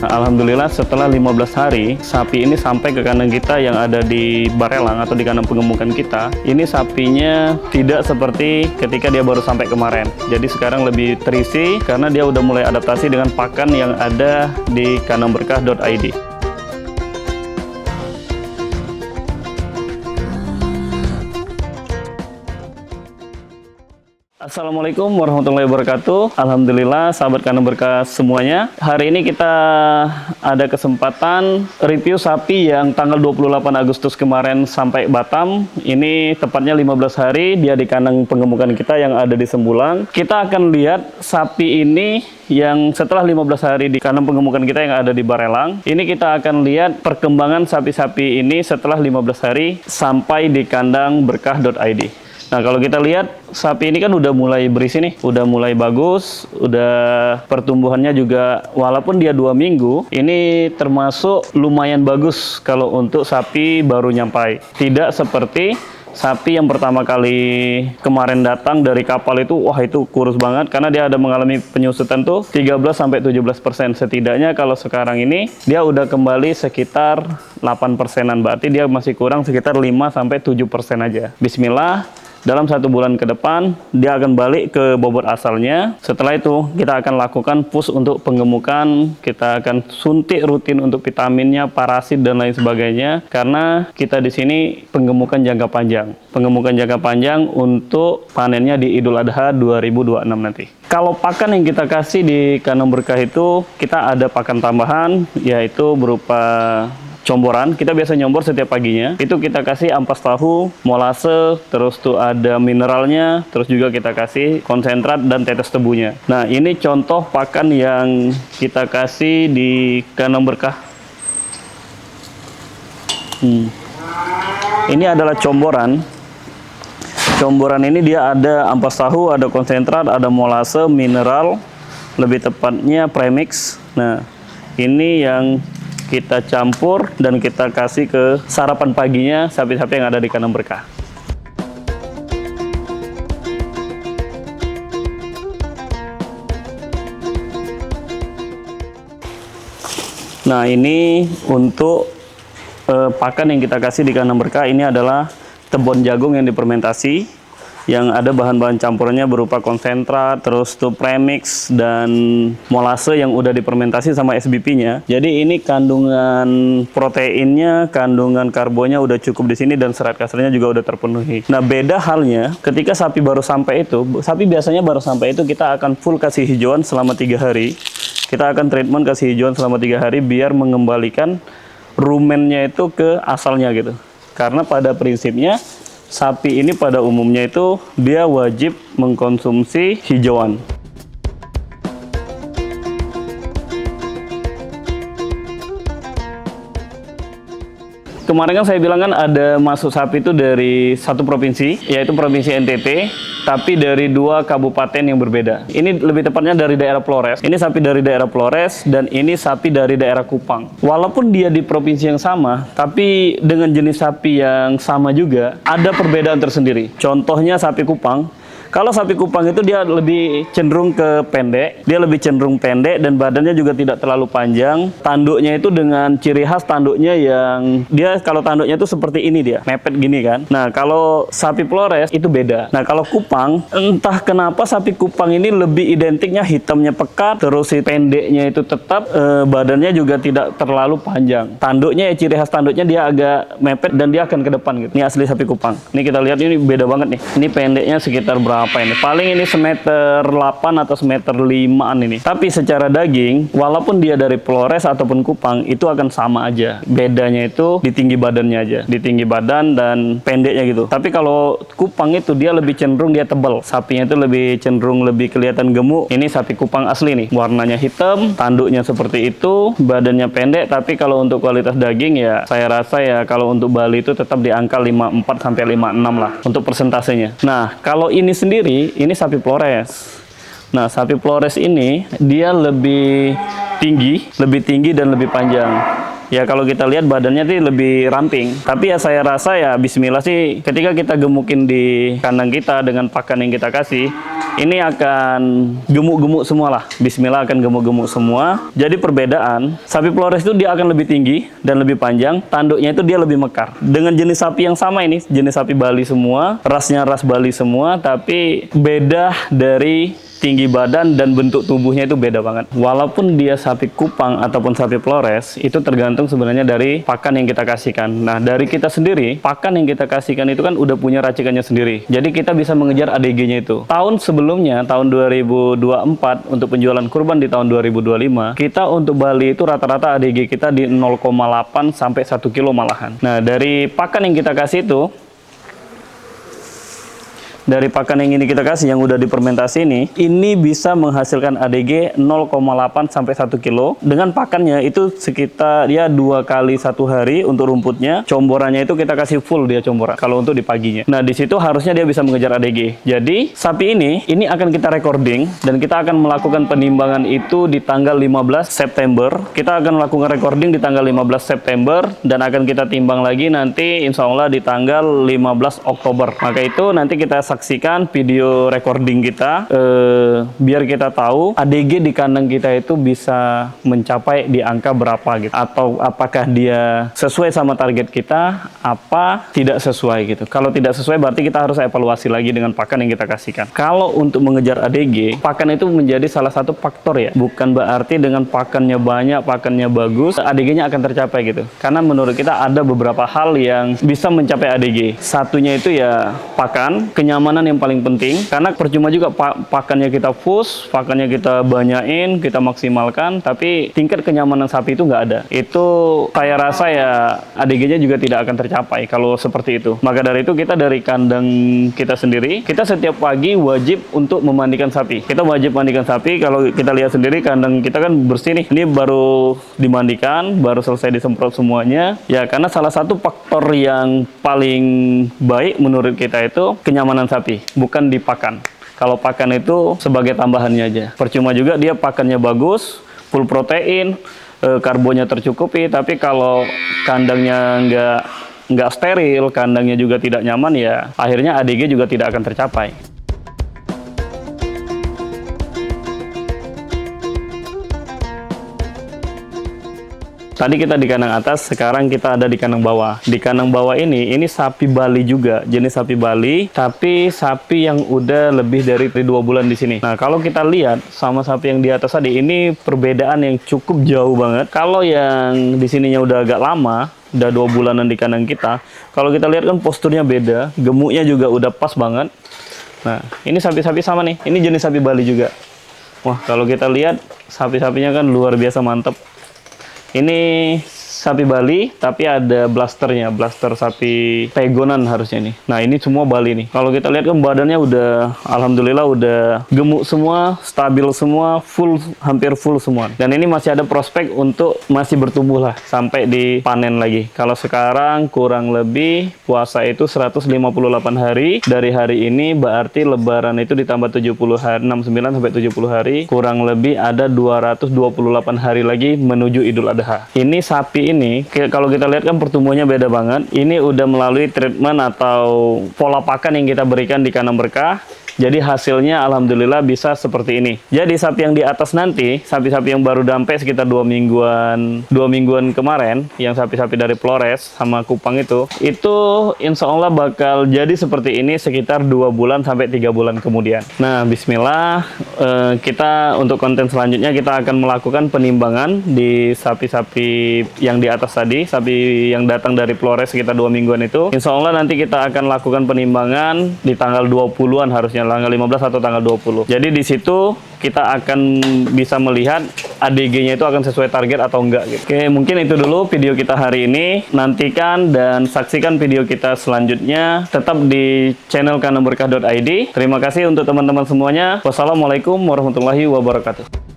Alhamdulillah setelah 15 hari, sapi ini sampai ke kandang kita yang ada di Barelang atau di kandang pengemukan kita. Ini sapinya tidak seperti ketika dia baru sampai kemarin. Jadi sekarang lebih terisi karena dia udah mulai adaptasi dengan pakan yang ada di kandangberkah.id. Assalamualaikum warahmatullahi wabarakatuh. Alhamdulillah sahabat kandang berkah semuanya. Hari ini kita ada kesempatan review sapi yang tanggal 28 Agustus kemarin sampai Batam. Ini tepatnya 15 hari dia di kandang pengemukan kita yang ada di Sembulang. Kita akan lihat sapi ini yang setelah 15 hari di kandang pengemukan kita yang ada di Barelang. Ini kita akan lihat perkembangan sapi-sapi ini setelah 15 hari sampai di kandang berkah.id. Nah, kalau kita lihat sapi ini kan udah mulai berisi nih, udah mulai bagus, udah pertumbuhannya juga walaupun dia 2 minggu, ini termasuk lumayan bagus kalau untuk sapi baru nyampai. Tidak seperti sapi yang pertama kali kemarin datang dari kapal itu, wah itu kurus banget karena dia ada mengalami penyusutan tuh 13-17%. Setidaknya kalau sekarang ini dia udah kembali sekitar 8%-an, berarti dia masih kurang sekitar 5-7% aja. Bismillah. Dalam 1 bulan ke depan, dia akan balik ke bobot asalnya. Setelah itu, kita akan lakukan push untuk pengemukan. Kita akan suntik rutin untuk vitaminnya, parasit, dan lain sebagainya. Karena kita di sini pengemukan jangka panjang. Pengemukan jangka panjang untuk panennya di Idul Adha 2026 nanti. Kalau pakan yang kita kasih di kandang berkah itu, kita ada pakan tambahan, yaitu berupa comboran. Kita biasa nyombor setiap paginya. Itu kita kasih ampas tahu, molase, terus tuh ada mineralnya, terus juga kita kasih konsentrat dan tetes tebunya. Nah, ini contoh pakan yang kita kasih di kandang berkah. Ini adalah comboran. Comboran ini dia ada ampas tahu, ada konsentrat, ada molase, mineral, lebih tepatnya premix. Nah, ini yang kita campur dan kita kasih ke sarapan paginya sapi-sapi yang ada di kandang berkah. Nah, ini untuk pakan yang kita kasih di kandang berkah. Ini adalah tebon jagung yang difermentasi, yang ada bahan-bahan campurannya berupa konsentrat, terus tuh premix dan molase yang udah difermentasi sama SBP-nya. Jadi ini kandungan proteinnya, kandungan karbonya udah cukup di sini dan serat kasarnya juga udah terpenuhi. Nah, beda halnya ketika sapi baru sampai itu, sapi biasanya baru sampai itu kita akan full kasih hijauan selama 3 hari. Kita akan treatment kasih hijauan selama 3 hari biar mengembalikan rumennya itu ke asalnya gitu. Karena pada prinsipnya sapi ini pada umumnya itu dia wajib mengkonsumsi hijauan. Kemarin kan saya bilang kan ada masuk sapi itu dari 1 provinsi, yaitu Provinsi NTT, tapi dari 2 kabupaten yang berbeda. Ini lebih tepatnya dari daerah Flores. Ini sapi dari daerah Flores dan ini sapi dari daerah Kupang. Walaupun dia di provinsi yang sama, tapi dengan jenis sapi yang sama juga, ada perbedaan tersendiri. Contohnya sapi Kupang. Kalau sapi Kupang itu dia lebih cenderung ke pendek, dia lebih cenderung pendek dan badannya juga tidak terlalu panjang. Tanduknya itu dengan ciri khas tanduknya yang dia kalau tanduknya itu seperti ini dia, mepet gini kan. Nah, kalau sapi Flores itu beda. Nah, kalau Kupang, entah kenapa sapi Kupang ini lebih identiknya hitamnya pekat, terus si pendeknya itu tetap, badannya juga tidak terlalu panjang. Tanduknya ya ciri khas tanduknya dia agak mepet dan dia akan ke depan gitu. Ini asli sapi Kupang. Ini kita lihat ini beda banget nih. Ini pendeknya sekitar berapa? Apa ini? Paling ini semeter 8 atau semeter 5-an ini. Tapi secara daging, walaupun dia dari Flores ataupun Kupang, itu akan sama aja. Bedanya itu di tinggi badannya aja. Di tinggi badan dan pendeknya gitu. Tapi kalau Kupang itu dia lebih cenderung dia tebal. Sapinya itu lebih cenderung lebih kelihatan gemuk. Ini sapi Kupang asli nih. Warnanya hitam, tanduknya seperti itu, badannya pendek. Tapi kalau untuk kualitas daging ya, saya rasa ya kalau untuk Bali itu tetap di angka 54 sampai 56 lah untuk persentasenya. Nah, kalau ini sendiri, ini sapi Flores. Nah, sapi Flores ini dia lebih tinggi dan lebih panjang. Ya kalau kita lihat badannya sih lebih ramping. Tapi ya saya rasa ya bismillah sih ketika kita gemukin di kandang kita dengan pakan yang kita kasih, ini akan gemuk-gemuk semua lah. Bismillah akan gemuk-gemuk semua. Jadi perbedaan, sapi Flores itu dia akan lebih tinggi dan lebih panjang, tanduknya itu dia lebih mekar. Dengan jenis sapi yang sama ini, jenis sapi Bali semua, rasnya ras Bali semua, tapi beda dari tinggi badan dan bentuk tubuhnya itu beda banget. Walaupun dia sapi Kupang ataupun sapi Flores, itu tergantung sebenarnya dari pakan yang kita kasihkan. Nah, dari kita sendiri, pakan yang kita kasihkan itu kan udah punya racikannya sendiri. Jadi kita bisa mengejar ADG-nya itu. Tahun sebelumnya, tahun 2024, untuk penjualan kurban di tahun 2025, kita untuk Bali itu rata-rata ADG kita di 0,8 sampai 1 kilo malahan. Nah, dari pakan yang kita kasih itu, dari pakan yang ini kita kasih yang udah difermentasi ini bisa menghasilkan ADG 0,8 sampai 1 kilo. Dengan pakannya itu sekitar ya 2 kali 1 hari untuk rumputnya. Comborannya itu kita kasih full dia comboran kalau untuk di paginya. Nah, di situ harusnya dia bisa mengejar ADG. Jadi, sapi ini akan kita recording dan kita akan melakukan penimbangan itu di tanggal 15 September. Kita akan melakukan recording di tanggal 15 September dan akan kita timbang lagi nanti insya Allah di tanggal 15 Oktober. Maka itu nanti kita saksikan video recording kita biar kita tahu ADG di kandang kita itu bisa mencapai di angka berapa gitu, atau apakah dia sesuai sama target kita apa tidak sesuai gitu. Kalau tidak sesuai berarti kita harus evaluasi lagi dengan pakan yang kita kasihkan. Kalau untuk mengejar ADG, pakan itu menjadi salah satu faktor ya, bukan berarti dengan pakannya banyak, pakannya bagus ADG-nya akan tercapai gitu. Karena menurut kita ada beberapa hal yang bisa mencapai ADG. Satunya itu ya pakan, kenyamanan yang paling penting, karena percuma juga pakannya kita push, pakannya kita banyain, kita maksimalkan, tapi tingkat kenyamanan sapi itu nggak ada. Itu saya rasa ya ADG-nya juga tidak akan tercapai kalau seperti itu. Maka dari itu kita dari kandang kita sendiri, kita setiap pagi wajib untuk memandikan sapi. Kita wajib mandikan sapi. Kalau kita lihat sendiri kandang kita kan bersih nih. Ini baru dimandikan, baru selesai disemprot semuanya. Ya karena salah satu faktor yang paling baik menurut kita itu kenyamanan sapi, bukan di pakan. Kalau pakan itu sebagai tambahannya aja. Percuma juga dia pakannya bagus, full protein, karbonnya tercukupi, tapi kalau kandangnya nggak steril, kandangnya juga tidak nyaman, ya akhirnya ADG juga tidak akan tercapai. Tadi kita di kandang atas, sekarang kita ada di kandang bawah. Di kandang bawah ini sapi Bali juga, jenis sapi Bali, tapi sapi yang udah lebih dari 2 bulan di sini. Nah, kalau kita lihat sama sapi yang di atas tadi, ini perbedaan yang cukup jauh banget. Kalau yang di sininya udah agak lama, udah 2 bulanan di kandang kita, kalau kita lihat kan posturnya beda, gemuknya juga udah pas banget. Nah, ini sapi-sapi sama nih, ini jenis sapi Bali juga. Wah, kalau kita lihat sapi-sapinya kan luar biasa mantep. Ini sapi Bali, tapi ada blasternya, blaster sapi pegonan harusnya nih. Nah, ini semua Bali nih. Kalau kita lihat kan badannya udah, alhamdulillah udah gemuk semua, stabil semua, full, hampir full semua. Dan ini masih ada prospek untuk masih bertumbuh lah, sampai dipanen lagi. Kalau sekarang kurang lebih puasa itu 158 hari. Dari hari ini berarti lebaran itu ditambah 70 hari, 69 sampai 70 hari. Kurang lebih ada 228 hari lagi menuju Idul Adha. Ini sapi ini, kalau kita lihat kan pertumbuhannya beda banget. Ini udah melalui treatment atau pola pakan yang kita berikan di kandang berkah. Jadi hasilnya alhamdulillah bisa seperti ini. Jadi sapi yang di atas nanti, sapi-sapi yang baru dampai sekitar 2 mingguan kemarin, yang sapi-sapi dari Flores sama Kupang itu insya Allah bakal jadi seperti ini sekitar 2 bulan sampai 3 bulan kemudian. Nah, bismillah, kita untuk konten selanjutnya kita akan melakukan penimbangan di sapi-sapi yang di atas tadi, sapi yang datang dari Flores sekitar 2 mingguan itu. Insya Allah nanti kita akan lakukan penimbangan di tanggal 20-an harusnya, tanggal 15 atau tanggal 20. Jadi di situ kita akan bisa melihat ADG-nya itu akan sesuai target atau enggak gitu. Oke, mungkin itu dulu video kita hari ini. Nantikan dan saksikan video kita selanjutnya tetap di channel kandangberkah.id. Terima kasih untuk teman-teman semuanya. Wassalamualaikum warahmatullahi wabarakatuh.